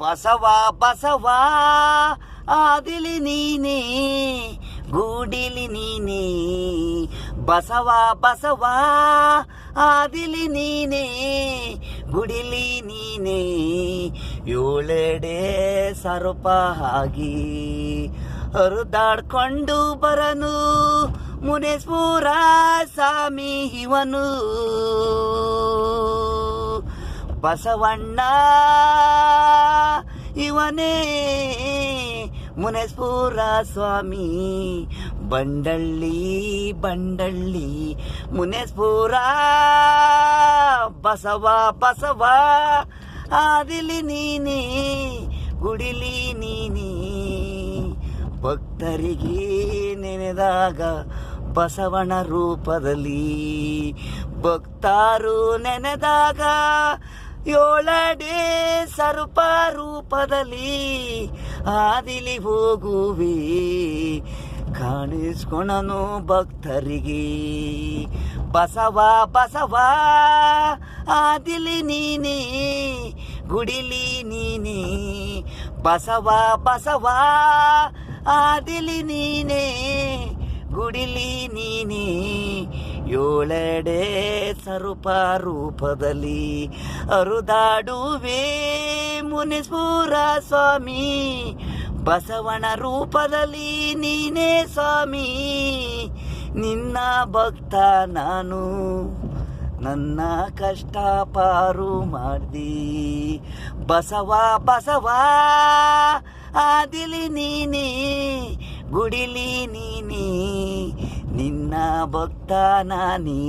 ಬಸವ ಬಸವ ಆದಿಲಿ ನೀನೇ ಗೂಡಿಲಿ ನೀನೇ ಬಸವ ಬಸವ ಆದಿಲಿ ನೀನೇ ಗುಡಿಲಿ ನೀನೇ ಏಳೆಡೆ ಸರಪ ಆಗಿ ಹರಿದಾಡ್ಕೊಂಡು ಬರನು ಮುನೇಶ್ವರ ಸ್ವಾಮಿ ಇವನು ಬಸವಣ್ಣ ಇವನೇ ಮುನೇಶ್ವರ ಸ್ವಾಮಿ ಬಂಡಳ್ಳಿ ಬಂಡಳ್ಳಿ ಮುನೇಶ್ವರ ಬಸವ ಬಸವ ಆದಿಲಿ ನೀನೇ ಗುಡಿಲಿ ನೀನೇ ಭಕ್ತರಿಗೆ ನೆನೆದಾಗ ಬಸವನ ರೂಪದಲ್ಲಿ ಭಕ್ತರು ನೆನೆದಾಗ ಏಳಡೆ ಸರ್ಪ ರೂಪದಲ್ಲಿ ಆದಿಲಿ ಹೋಗುವೆ ಕಾಣಿಸ್ಕೊಳನು ಭಕ್ತರಿಗೆ ಬಸವ ಬಸವ ಆದಿಲಿ ನೀನೇ ಗುಡಿಲಿ ನೀನೇ ಬಸವ ಬಸವ ಆದಿಲಿ ನೀನೇ ಗುಡಿಲಿ ನೀನೇ ಏಳೆಡೆ ಸರಪ ರೂಪದಲ್ಲಿ ಹರಿದಾಡುವೆ ಮುನೇಶ್ವರ ಸ್ವಾಮಿ ಬಸವನ ರೂಪದಲ್ಲಿ ನೀನೇ ಸ್ವಾಮಿ ನಿನ್ನ ಭಕ್ತ ನಾನು ನನ್ನ ಕಷ್ಟ ಪಾರು ಮಾಡ್ದಿ ಬಸವ ಬಸವ ಆದಿಲಿ ನೀನೇ ಗುಡಿಲಿ ನೀನೇ ನಿನ್ನ ಭಕ್ತ ನಾನೇ.